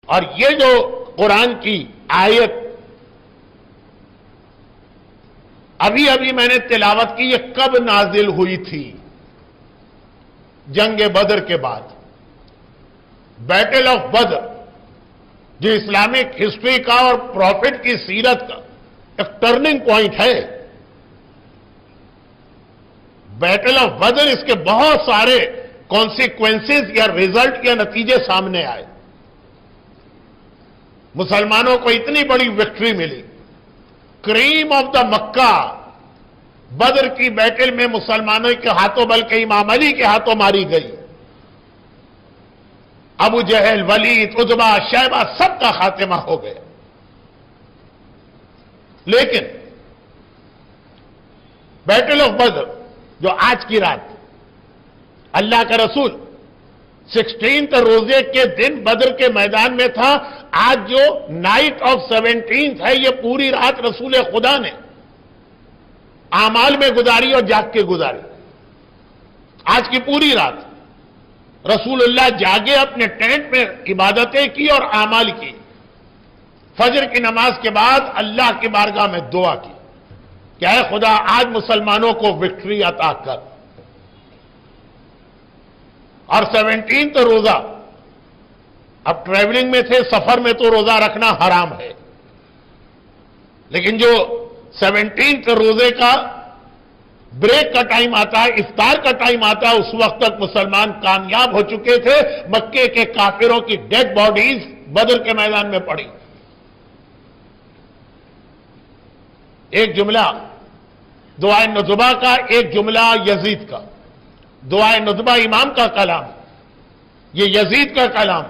اور یہ جو قرآن کی آیت ابھی ابھی میں نے تلاوت کی، یہ کب نازل ہوئی تھی؟ جنگ بدر کے بعد، بیٹل آف بدر، جو اسلامک ہسٹری کا اور پروفٹ کی سیرت کا ایک ٹرننگ پوائنٹ ہے۔ بیٹل آف بدر، اس کے بہت سارے کانسیکوینسز یا ریزلٹ یا نتیجے سامنے آئے۔ مسلمانوں کو اتنی بڑی وکٹری ملی، کریم آف دا مکہ بدر کی بیٹل میں مسلمانوں کے ہاتھوں بلکہ امام علی کے ہاتھوں ماری گئی۔ ابو جہل، ولید، عتبہ، شیبہ سب کا خاتمہ ہو گیا۔ لیکن بیٹل آف بدر جو آج کی رات اللہ کا رسول 16 روزے کے دن بدر کے میدان میں تھا، آج جو نائٹ آف 17 ہے، یہ پوری رات رسول خدا نے اعمال میں گزاری اور جاگ کے گزاری۔ آج کی پوری رات رسول اللہ جاگے، اپنے ٹینٹ میں عبادتیں کی اور اعمال کی۔ فجر کی نماز کے بعد اللہ کی بارگاہ میں دعا کی کہ اے خدا آج مسلمانوں کو وکٹری عطا کر۔ اور 17 تو روزہ، اب ٹریولنگ میں تھے، سفر میں تو روزہ رکھنا حرام ہے، لیکن جو 17 روزے کا بریک کا ٹائم آتا ہے، افطار کا ٹائم آتا ہے، اس وقت تک مسلمان کامیاب ہو چکے تھے۔ مکے کے کافروں کی ڈیڈ باڈیز بدر کے میدان میں پڑی۔ ایک جملہ دعائے ندبہ کا، ایک جملہ یزید کا۔ دعائے ندبہ امام کا کلام، یہ یزید کا کلام،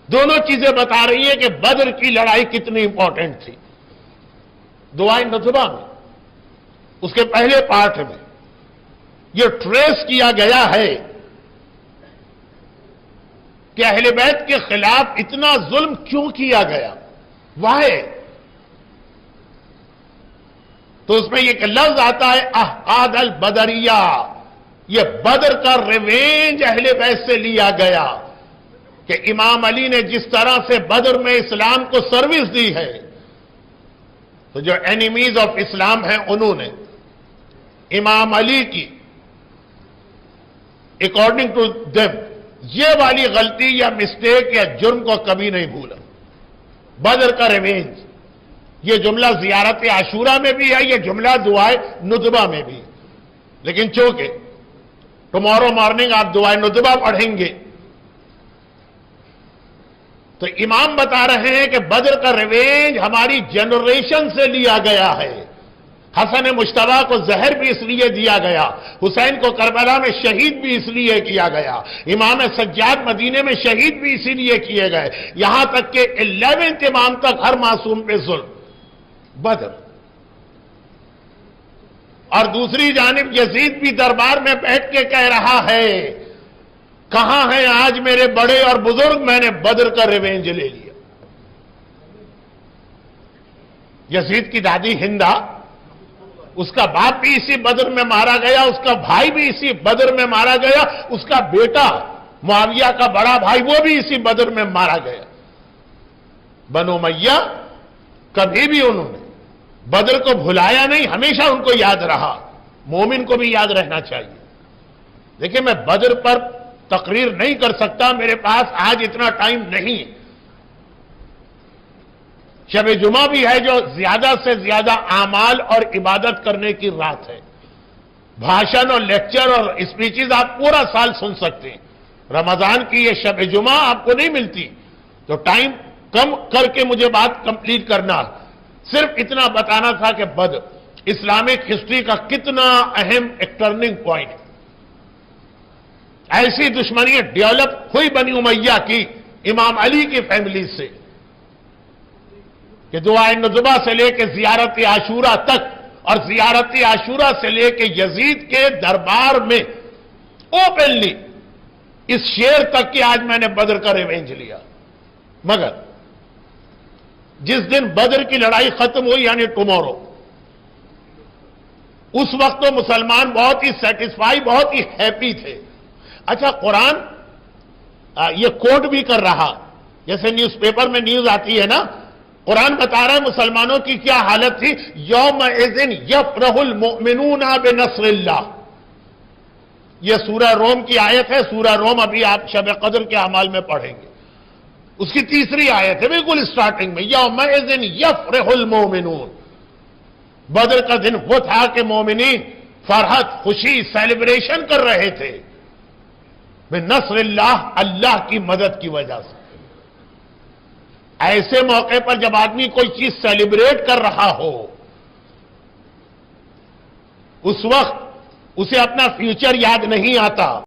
دونوں چیزیں بتا رہی ہیں کہ بدر کی لڑائی کتنی امپورٹنٹ تھی۔ دعائے ندبہ میں، اس کے پہلے پارٹ میں یہ ٹریس کیا گیا ہے کہ اہل بیت کے خلاف اتنا ظلم کیوں کیا گیا، واہ۔ تو اس میں ایک لفظ آتا ہے احقاد البدریہ، یہ بدر کا ریونج اہل بیت سے لیا گیا کہ امام علی نے جس طرح سے بدر میں اسلام کو سروس دی ہے، تو جو اینیمیز آف اسلام ہیں انہوں نے امام علی کی اکارڈنگ ٹو دیم یہ والی غلطی یا مسٹیک یا جرم کو کبھی نہیں بھولا۔ بدر کا ریونج، یہ جملہ زیارت عاشورہ میں بھی ہے، یہ جملہ دعائے ندبہ میں بھی، لیکن چونکہ ٹمارو مارننگ آپ دعائے ندبہ پڑھیں گے تو امام بتا رہے ہیں کہ بدر کا ریونج ہماری جنریشن سے لیا گیا ہے۔ حسن مجتبیٰ کو زہر بھی اس لیے دیا گیا، حسین کو کربلا میں شہید بھی اس لیے کیا گیا، امام سجاد مدینے میں شہید بھی اسی لیے کیے گئے، یہاں تک کہ 11 امام تک ہر معصوم پہ ظلم۔ بدر، اور دوسری جانب یزید بھی دربار میں بیٹھ کے کہہ رہا ہے کہاں ہیں آج میرے بڑے اور بزرگ، میں نے بدر کا ریونج لے لیا۔ یزید کی دادی ہندا، اس کا باپ بھی اسی بدر میں مارا گیا، اس کا بھائی بھی اسی بدر میں مارا گیا، اس کا بیٹا معاویہ کا بڑا بھائی وہ بھی اسی بدر میں مارا گیا۔ بنو امیہ کبھی بھی انہوں نے بدر کو بھلایا نہیں، ہمیشہ ان کو یاد رہا، مومن کو بھی یاد رہنا چاہیے۔ دیکھیں میں بدر پر تقریر نہیں کر سکتا، میرے پاس آج اتنا ٹائم نہیں۔ شب جمعہ بھی ہے جو زیادہ سے زیادہ اعمال اور عبادت کرنے کی رات ہے۔ بھاشن اور لیکچر اور اسپیچز آپ پورا سال سن سکتے ہیں، رمضان کی یہ شب جمعہ آپ کو نہیں ملتی، تو ٹائم کم کر کے مجھے بات کمپلیٹ کرنا، صرف اتنا بتانا تھا کہ بدر اسلامک ہسٹری کا کتنا اہم ایک ٹرننگ پوائنٹ۔ ایسی دشمنی ڈیولپ ہوئی بنی امیہ کی امام علی کی فیملی سے کہ دعائے ندبہ سے لے کے زیارت عاشورہ تک، اور زیارت عاشورہ سے لے کے یزید کے دربار میں اوپنلی اس شعر تک کہ آج میں نے بدر کا ریونج لیا۔ مگر جس دن بدر کی لڑائی ختم ہوئی یعنی ٹمورو، اس وقت تو مسلمان بہت ہی سیٹسفائی، بہت ہی ہیپی تھے۔ اچھا قرآن یہ کوٹ بھی کر رہا جیسے نیوز پیپر میں نیوز آتی ہے نا، قرآن بتا رہا ہے مسلمانوں کی کیا حالت تھی، یومئذ یفرح المؤمنون بنصر اللہ. یہ سورہ روم کی آیت ہے. سورہ روم ابھی آپ شب قدر کے اعمال میں پڑھیں گے. اس کی تیسری آیت ہے بالکل سٹارٹنگ میں، یومئذ یفرح المؤمنون. بدر کا دن وہ تھا کہ مومنین فرحت، خوشی، سیلیبریشن کر رہے تھے بنصر اللہ، اللہ کی مدد کی وجہ سے. ایسے موقع پر جب آدمی کوئی چیز سیلیبریٹ کر رہا ہو، اس وقت اسے اپنا فیوچر یاد نہیں آتا.